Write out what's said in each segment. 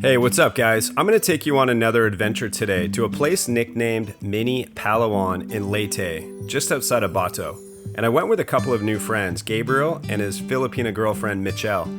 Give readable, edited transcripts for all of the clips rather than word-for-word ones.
Hey, what's up guys? I'm going to take you on another adventure today to a place nicknamed Mini Palawan in Leyte, just outside of Bato. And I went with a couple of new friends, Gabriel and his Filipina girlfriend, Michelle.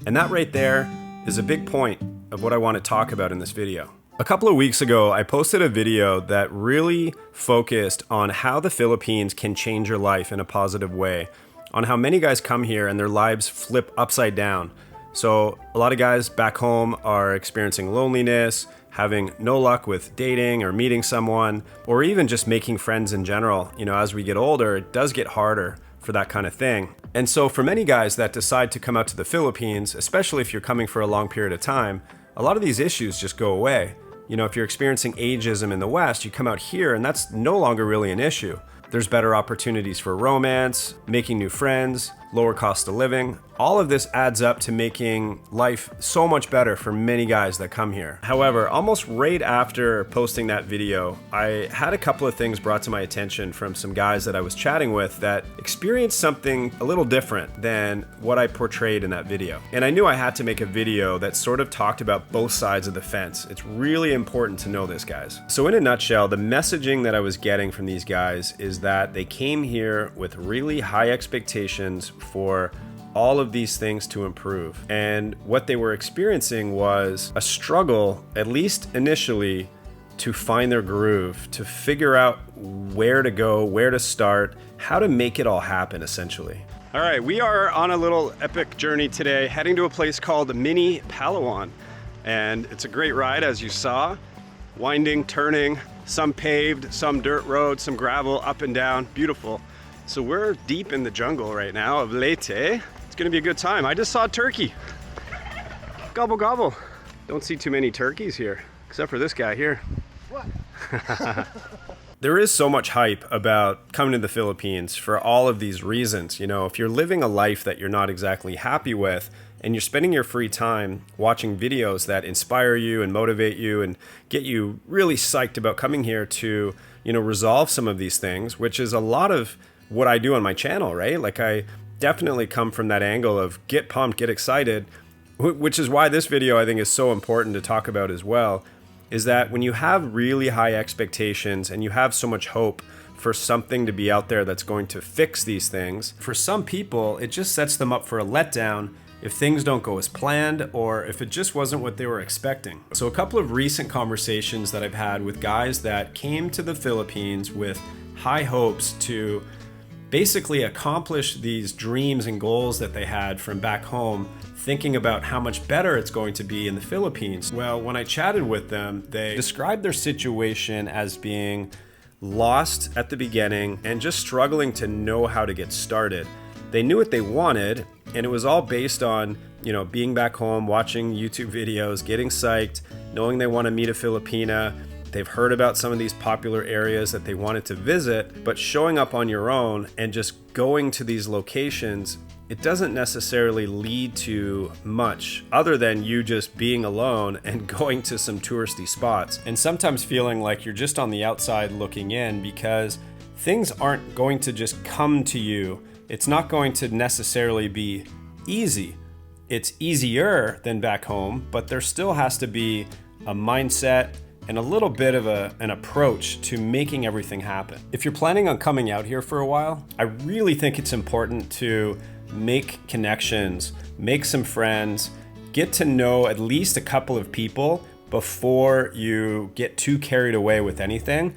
And that right there is a big point of what I want to talk about in this video. A couple of weeks ago, I posted a video that really focused on how the Philippines can change your life in a positive way, on how many guys come here and their lives flip upside down. So a lot of guys back home are experiencing loneliness, having no luck with dating or meeting someone, or even just making friends in general. You know, as we get older, it does get harder for that kind of thing. And so for many guys that decide to come out to the Philippines, especially if you're coming for a long period of time, a lot of these issues just go away. You know, if you're experiencing ageism in the West, you come out here and that's no longer really an issue. There's better opportunities for romance, making new friends, lower cost of living. All of this adds up to making life so much better for many guys that come here. However, almost right after posting that video, I had a couple of things brought to my attention from some guys that I was chatting with that experienced something a little different than what I portrayed in that video. And I knew I had to make a video that sort of talked about both sides of the fence. It's really important to know this, guys. So in a nutshell, the messaging that I was getting from these guys is that they came here with really high expectations for all of these things to improve. And what they were experiencing was a struggle, at least initially, to find their groove, to figure out where to go, where to start, how to make it all happen, essentially. All right, we are on a little epic journey today, heading to a place called Mini Palawan. And it's a great ride, as you saw. Winding, turning, some paved, some dirt road, some gravel, up and down, beautiful. So we're deep in the jungle right now of Leyte. It's gonna be a good time. I just saw a turkey. Gobble, gobble. Don't see too many turkeys here, except for this guy here. What? There is so much hype about coming to the Philippines for all of these reasons. You know, if you're living a life that you're not exactly happy with, and you're spending your free time watching videos that inspire you and motivate you and get you really psyched about coming here to, you know, resolve some of these things, which is a lot of what I do on my channel, right? Like, I definitely come from that angle of get pumped, get excited, which is why this video I think is so important to talk about as well, is that when you have really high expectations and you have so much hope for something to be out there that's going to fix these things, for some people, it just sets them up for a letdown if things don't go as planned or if it just wasn't what they were expecting. So a couple of recent conversations that I've had with guys that came to the Philippines with high hopes to basically accomplish these dreams and goals that they had from back home, thinking about how much better it's going to be in the Philippines. Well, when I chatted with them, they described their situation as being lost at the beginning and just struggling to know how to get started. They knew what they wanted, and it was all based on, you know, being back home, watching YouTube videos, getting psyched, knowing they want to meet a Filipina. They've heard about some of these popular areas that they wanted to visit, but showing up on your own and just going to these locations, it doesn't necessarily lead to much other than you just being alone and going to some touristy spots and sometimes feeling like you're just on the outside looking in because things aren't going to just come to you. It's not going to necessarily be easy. It's easier than back home, but there still has to be a mindset and a little bit of an approach to making everything happen. If you're planning on coming out here for a while, I really think it's important to make connections, make some friends, get to know at least a couple of people before you get too carried away with anything.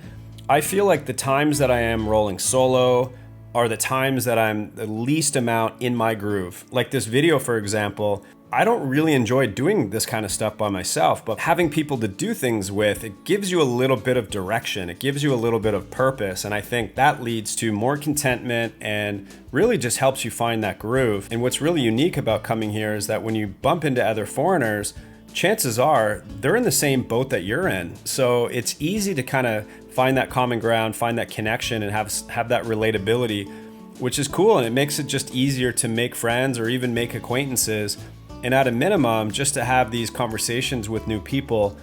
I feel like the times that I am rolling solo are the times that I'm the least amount in my groove. Like this video, for example, I don't really enjoy doing this kind of stuff by myself, but having people to do things with, it gives you a little bit of direction. It gives you a little bit of purpose. And I think that leads to more contentment and really just helps you find that groove. And what's really unique about coming here is that when you bump into other foreigners, chances are they're in the same boat that you're in. So it's easy to kind of find that common ground, find that connection and have that relatability, which is cool. And it makes it just easier to make friends or even make acquaintances. And at a minimum, just to have these conversations with new people,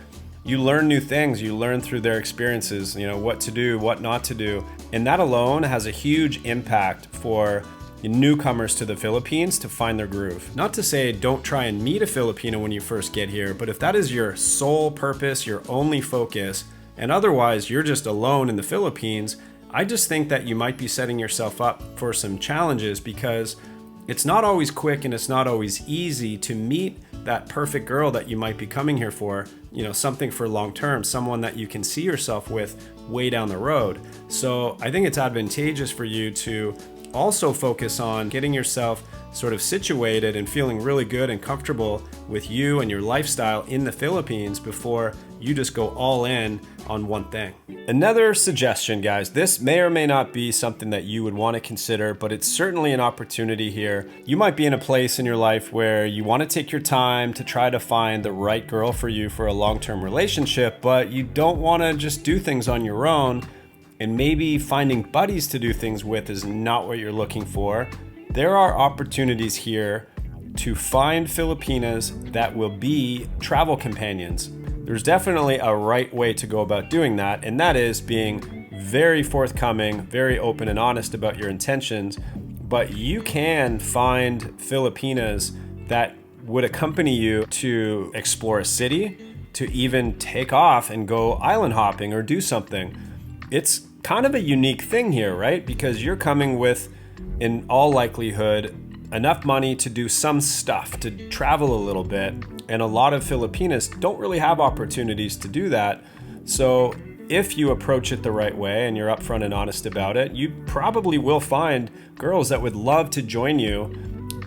you learn new things. You learn through their experiences, you know, what to do, what not to do. And that alone has a huge impact for newcomers to the Philippines to find their groove. Not to say don't try and meet a Filipino when you first get here, but if that is your sole purpose, your only focus, and otherwise you're just alone in the Philippines, I just think that you might be setting yourself up for some challenges, because it's not always quick and it's not always easy to meet that perfect girl that you might be coming here for, something for long term, someone that you can see yourself with way down the road. So I think it's advantageous for you to also focus on getting yourself sort of situated and feeling really good and comfortable with you and your lifestyle in the Philippines before you just go all in on one thing. Another suggestion, guys, this may or may not be something that you would want to consider, but it's certainly an opportunity here. You might be in a place in your life where you want to take your time to try to find the right girl for you for a long-term relationship, but you don't want to just do things on your own, and maybe finding buddies to do things with is not what you're looking for. There are opportunities here to find Filipinas that will be travel companions. There's definitely a right way to go about doing that, and that is being very forthcoming, very open and honest about your intentions. But you can find Filipinas that would accompany you to explore a city, to even take off and go island hopping or do something. It's kind of a unique thing here, right? Because you're coming with, in all likelihood, enough money to do some stuff, to travel a little bit. And a lot of Filipinas don't really have opportunities to do that. So if you approach it the right way and you're upfront and honest about it, you probably will find girls that would love to join you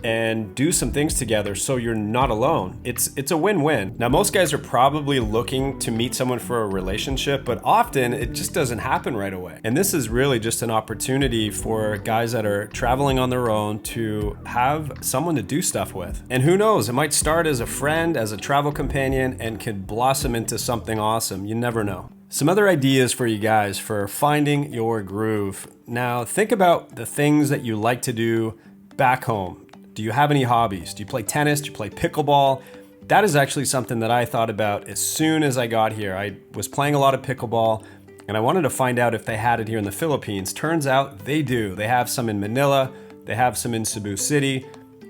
and do some things together, so you're not alone. It's a win-win. Now, most guys are probably looking to meet someone for a relationship, but often it just doesn't happen right away. And this is really just an opportunity for guys that are traveling on their own to have someone to do stuff with. And who knows, it might start as a friend, as a travel companion, and could blossom into something awesome. You never know. Some other ideas for you guys for finding your groove. Now, think about the things that you like to do back home. Do you have any hobbies? Do you play tennis? Do you play pickleball? That is actually something that I thought about as soon as I got here. I was playing a lot of pickleball and I wanted to find out if they had it here in the Philippines. Turns out they do. They have some in Manila, they have some in Cebu City,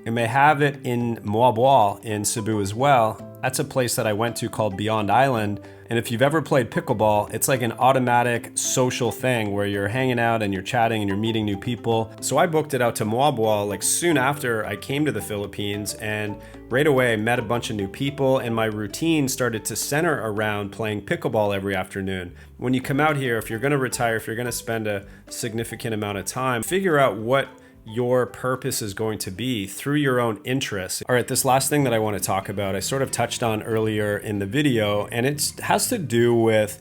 and they have it in Moabual in Cebu as well. That's a place that I went to called Beyond Island. And if you've ever played pickleball, it's like an automatic social thing where you're hanging out and you're chatting and you're meeting new people. So I booked it out to Moabual like soon after I came to the Philippines, and right away I met a bunch of new people, and my routine started to center around playing pickleball every afternoon. When you come out here, if you're gonna retire, if you're gonna spend a significant amount of time, figure out what your purpose is going to be through your own interests. All right, this last thing that I want to talk about, I sort of touched on earlier in the video, and it has to do with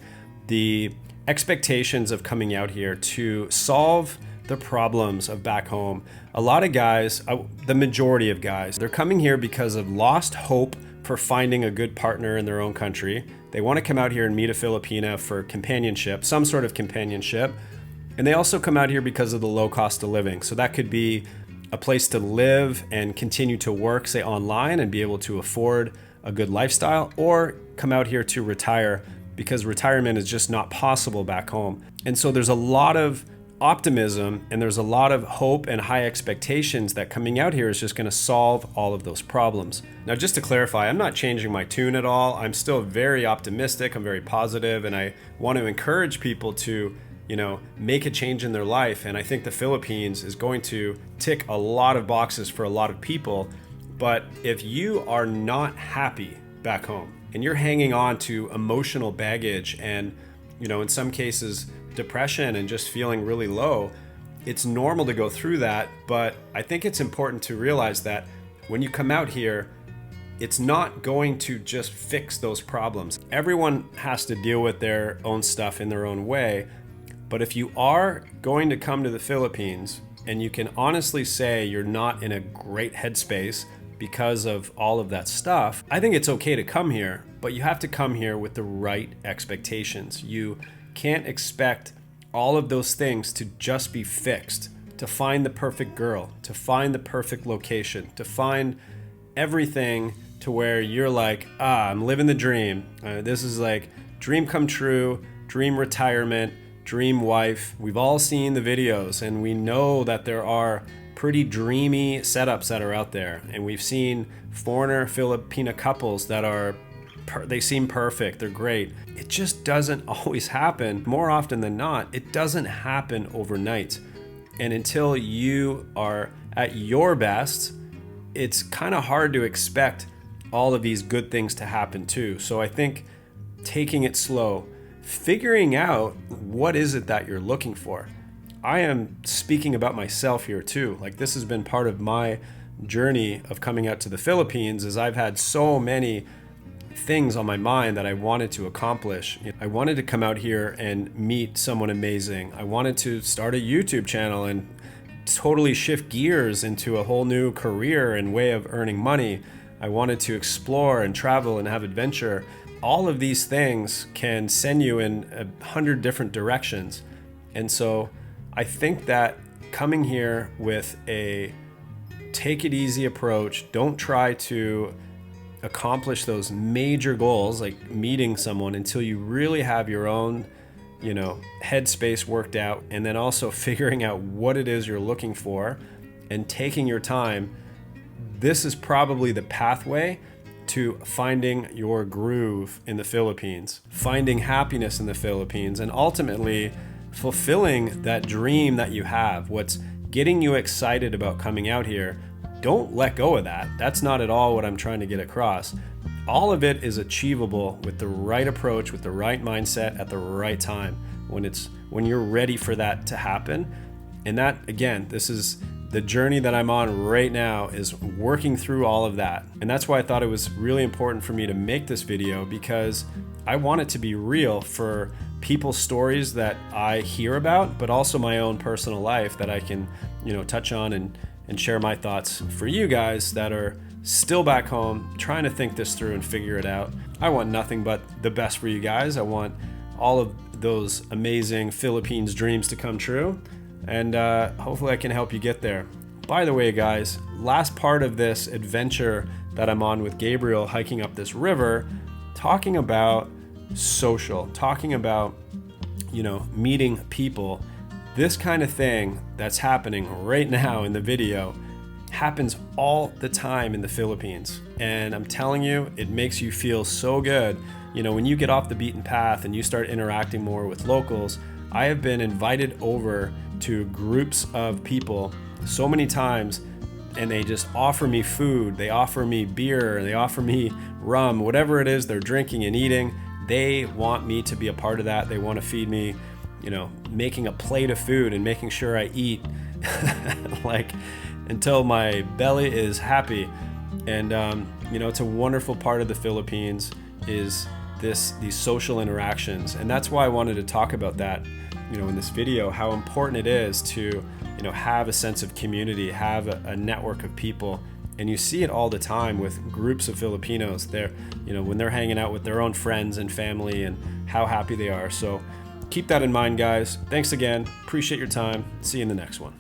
the expectations of coming out here to solve the problems of back home. A lot of guys, the majority of guys, they're coming here because of lost hope for finding a good partner in their own country. They want to come out here and meet a Filipina for companionship, some sort of companionship. And they also come out here because of the low cost of living. So that could be a place to live and continue to work, say online, and be able to afford a good lifestyle, or come out here to retire because retirement is just not possible back home. And so there's a lot of optimism and there's a lot of hope and high expectations that coming out here is just going to solve all of those problems. Now, just to clarify, I'm not changing my tune at all. I'm still very optimistic. I'm very positive, and I want to encourage people to make a change in their life. And I think the Philippines is going to tick a lot of boxes for a lot of people. But if you are not happy back home and you're hanging on to emotional baggage and, in some cases, depression and just feeling really low, it's normal to go through that. But I think it's important to realize that when you come out here, it's not going to just fix those problems. Everyone has to deal with their own stuff in their own way. But if you are going to come to the Philippines and you can honestly say you're not in a great headspace because of all of that stuff, I think it's okay to come here, but you have to come here with the right expectations. You can't expect all of those things to just be fixed, to find the perfect girl, to find the perfect location, to find everything to where you're like, I'm living the dream. This is like dream come true, dream retirement, dream wife. We've all seen the videos and we know that there are pretty dreamy setups that are out there, and we've seen foreigner Filipina couples that are they seem perfect, they're great. It just doesn't always happen. More often than not, it doesn't happen overnight. And until you are at your best, it's kind of hard to expect all of these good things to happen too. So I think taking it slow, figuring out what is it that you're looking for. I am speaking about myself here too. Like, this has been part of my journey of coming out to the Philippines, is I've had so many things on my mind that I wanted to accomplish. I wanted to come out here and meet someone amazing. I wanted to start a YouTube channel and totally shift gears into a whole new career and way of earning money. I wanted to explore and travel and have adventure. All of these things can send you in 100 different directions. And so I think that coming here with a take it easy approach, don't try to accomplish those major goals like meeting someone until you really have your own, headspace worked out, and then also figuring out what it is you're looking for and taking your time. This is probably the pathway to finding your groove in the Philippines, finding happiness in the Philippines, and ultimately fulfilling that dream that you have. What's getting you excited about coming out here, don't let go of that. That's not at all what I'm trying to get across. All of it is achievable with the right approach, with the right mindset at the right time, when you're ready for that to happen. And that, again, this is the journey that I'm on right now, is working through all of that. And that's why I thought it was really important for me to make this video, because I want it to be real for people's stories that I hear about, but also my own personal life that I can, touch on and share my thoughts for you guys that are still back home trying to think this through and figure it out. I want nothing but the best for you guys. I want all of those amazing Philippines dreams to come true, and hopefully I can help you get there. By the way, guys, last part of this adventure that I'm on with Gabriel, hiking up this river, talking about social, talking about, meeting people. This kind of thing that's happening right now in the video happens all the time in the Philippines. And I'm telling you, it makes you feel so good. When you get off the beaten path and you start interacting more with locals. I have been invited over to groups of people so many times, and they just offer me food, they offer me beer, they offer me rum, whatever it is they're drinking and eating. They want me to be a part of that. They want to feed me, making a plate of food and making sure I eat like until my belly is happy. And it's a wonderful part of the Philippines, is these social interactions. And that's why I wanted to talk about that, in this video, how important it is to, have a sense of community, have a network of people. And you see it all the time with groups of Filipinos. They're, when they're hanging out with their own friends and family, and how happy they are. So keep that in mind, guys. Thanks again. Appreciate your time. See you in the next one.